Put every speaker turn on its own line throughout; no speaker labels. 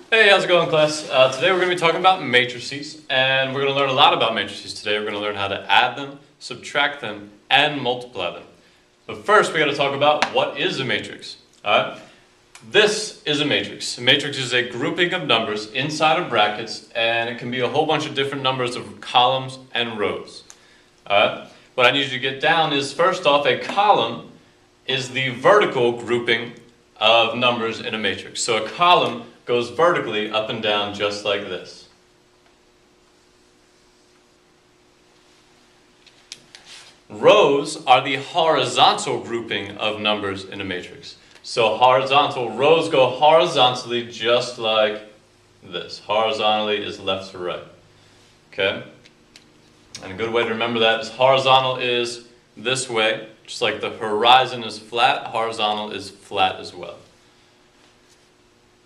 Hey, how's it going, class? Today we're going to be talking about matrices, and we're going to learn a lot about matrices today. We're going to learn how to add them, subtract them, and multiply them. But first, we got to talk about what is a matrix. Alright? This is a matrix. A matrix is a grouping of numbers inside of brackets, and it can be a whole bunch of different numbers of columns and rows. Alright? What I need you to get down is, first off, a column is the vertical grouping of numbers in a matrix. So a column goes vertically up and down just like this. Rows are the horizontal grouping of numbers in a matrix. So horizontal, rows go horizontally just like this. Horizontally is left to right. Okay? And a good way to remember that is horizontal is this way. Just like the horizon is flat, horizontal is flat as well.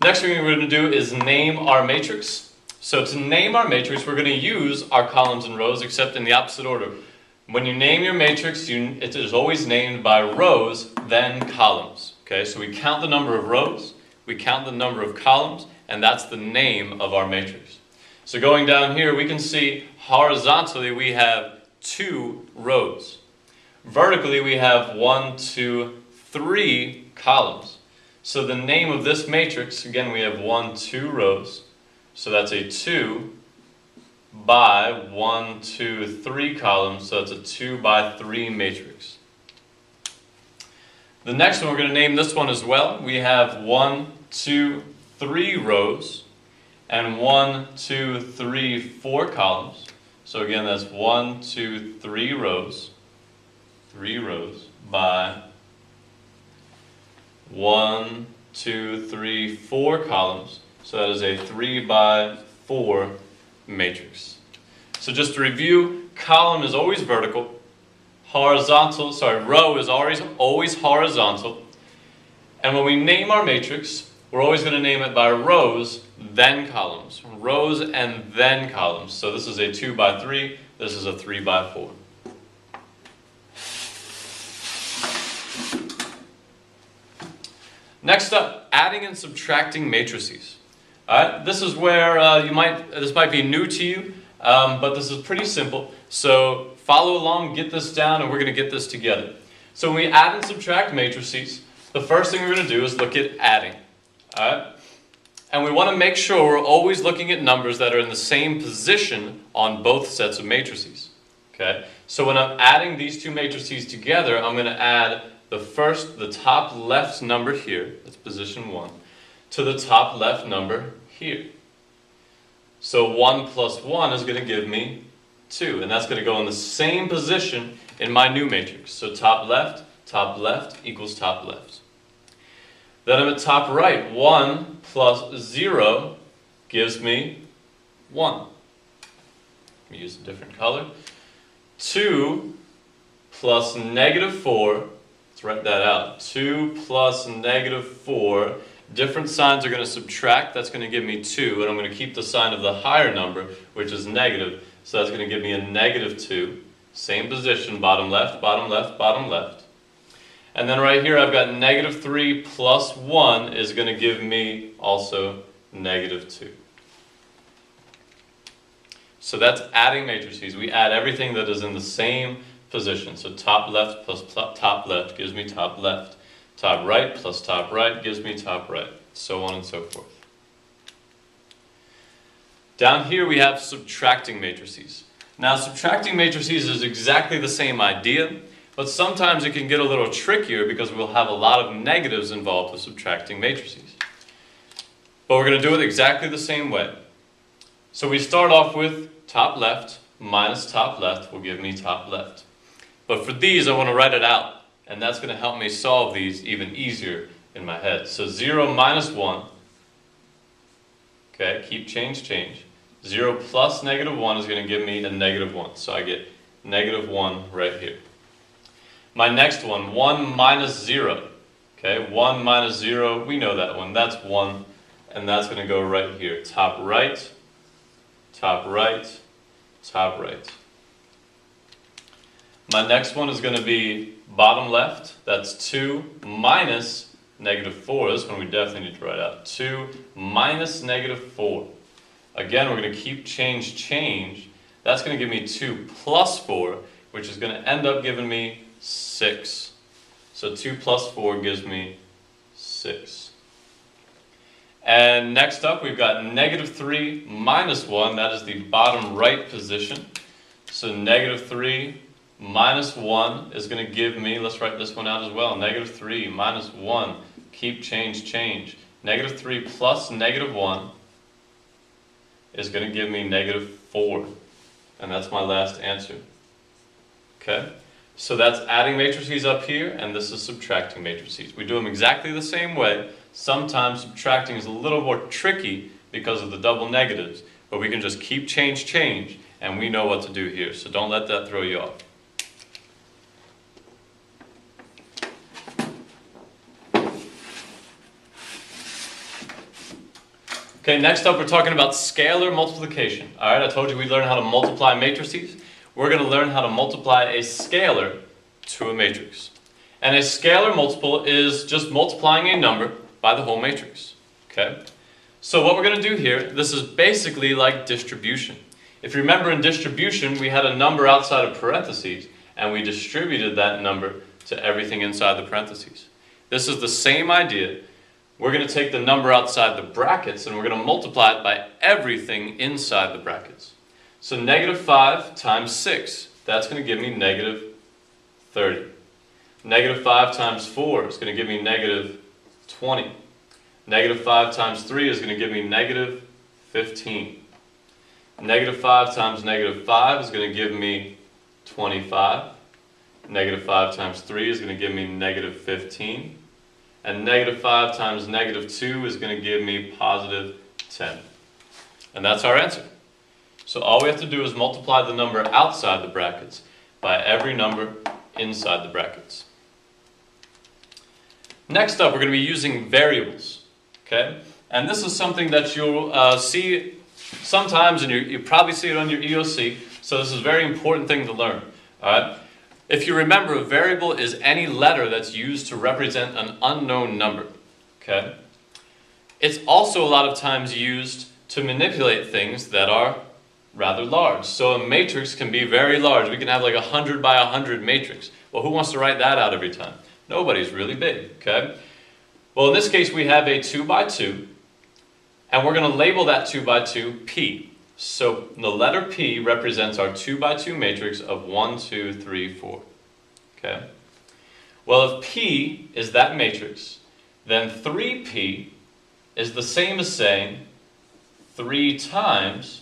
Next thing we're going to do is name our matrix. So to name our matrix, we're going to use our columns and rows, except in the opposite order. When you name your matrix, it is always named by rows, then columns. Okay, so we count the number of rows, we count the number of columns, and that's the name of our matrix. So going down here, we can see horizontally we have 2 rows. Vertically, we have 1, 2, 3 columns. So the name of this matrix, again, we have 1, 2 rows. So that's a 2 by 1, 2, 3 columns. So that's a 2 by 3 matrix. The next one, we're going to name this one as well. We have 1, 2, 3 rows and 1, 2, 3, 4 columns. So again, that's 1, 2, 3 rows. 3 rows by 1, 2, 3, 4 columns. So that is a 3 by 4 matrix. So just to review, column is always vertical. Row is always horizontal. And when we name our matrix, we're always going to name it by rows, then columns. Rows and then columns. So this is a 2 by 3, this is a 3 by 4. Next up, adding and subtracting matrices. Alright, this is where this might be new to you, but this is pretty simple. So follow along, get this down, and we're going to get this together. So when we add and subtract matrices, the first thing we're going to do is look at adding. Alright? And we want to make sure we're always looking at numbers that are in the same position on both sets of matrices. Okay? So when I'm adding these two matrices together, I'm going to add the top left number here, that's position 1, to the top left number here. So 1 plus 1 is going to give me 2, and that's going to go in the same position in my new matrix. So top left equals top left. Then I'm at top right. 1 plus 0 gives me 1. Let me use a different color. 2 plus negative 4, let's write that out. 2 plus negative 4, different signs are going to subtract, that's going to give me 2, and I'm going to keep the sign of the higher number, which is negative, so that's going to give me a negative 2. Same position, bottom left, bottom left, bottom left. And then right here I've got negative 3 plus 1 is going to give me also negative 2. So that's adding matrices. We add everything that is in the same position. So top left plus top left gives me top left. Top right plus top right gives me top right. So on and so forth. Down here we have subtracting matrices. Now subtracting matrices is exactly the same idea, but sometimes it can get a little trickier because we'll have a lot of negatives involved with subtracting matrices. But we're going to do it exactly the same way. So we start off with top left minus top left will give me top left. But for these I want to write it out, and that's going to help me solve these even easier in my head. So 0 minus 1, okay, keep change. 0 plus negative 1 is going to give me a negative 1, so I get negative 1 right here. My next one, 1 minus 0. Okay, 1 minus 0, we know that one, that's 1, and that's going to go right here. Top right, top right, top right. My next one is going to be bottom left, that's 2 minus negative 4. This one we definitely need to write out. 2 minus negative 4. Again, we're going to keep change. That's going to give me 2 plus 4, which is going to end up giving me 6. So 2 plus 4 gives me 6. And next up, we've got negative 3 minus 1. That is the bottom right position. So negative 3 minus 1 is going to give me, let's write this one out as well, negative 3 minus 1, keep change. Negative 3 plus negative 1 is going to give me negative 4. And that's my last answer. Okay? So that's adding matrices up here, and this is subtracting matrices. We do them exactly the same way. Sometimes subtracting is a little more tricky because of the double negatives, but we can just keep change, and we know what to do here. So don't let that throw you off. Okay, next up we're talking about scalar multiplication. All right, I told you we'd learn how to multiply matrices. We're going to learn how to multiply a scalar to a matrix. And a scalar multiple is just multiplying a number by the whole matrix. Okay? So what we're going to do here, this is basically like distribution. If you remember in distribution, we had a number outside of parentheses, and we distributed that number to everything inside the parentheses. This is the same idea. We're going to take the number outside the brackets, and we're going to multiply it by everything inside the brackets. So negative 5 times 6, that's going to give me negative 30. Negative 5 times 4 is going to give me negative 20. Negative 5 times 3 is going to give me negative 15. Negative 5 times negative 5 is going to give me 25. Negative 5 times 3 is going to give me negative 15. And negative 5 times negative 2 is going to give me positive 10. And that's our answer. So all we have to do is multiply the number outside the brackets by every number inside the brackets. Next up, we're going to be using variables. Okay? And this is something that you'll see sometimes, and you probably see it on your EOC, so this is a very important thing to learn. All right? If you remember, a variable is any letter that's used to represent an unknown number. Okay? It's also a lot of times used to manipulate things that are rather large. So a matrix can be very large. We can have like a 100 by 100 matrix. Well, who wants to write that out every time? Nobody's really big. Okay? Well, in this case, we have a 2 by 2, and we're going to label that 2 by 2 P. So the letter P represents our 2 by 2 matrix of 1, 2, 3, 4. Okay? Well, if P is that matrix, then 3P is the same as saying 3 times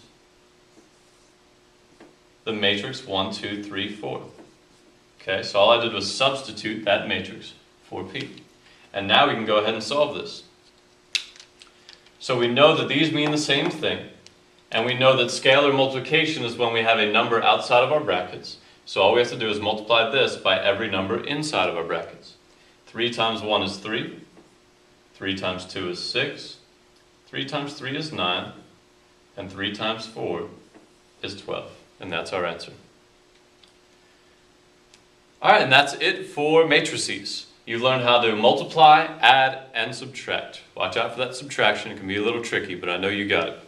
the matrix 1, 2, 3, 4. Okay, so all I did was substitute that matrix for P. And now we can go ahead and solve this. So we know that these mean the same thing. And we know that scalar multiplication is when we have a number outside of our brackets. So all we have to do is multiply this by every number inside of our brackets. 3 times 1 is 3. 3 times 2 is 6. 3 times 3 is 9. And 3 times 4 is 12. And that's our answer. Alright, and that's it for matrices. You learned how to multiply, add, and subtract. Watch out for that subtraction. It can be a little tricky, but I know you got it.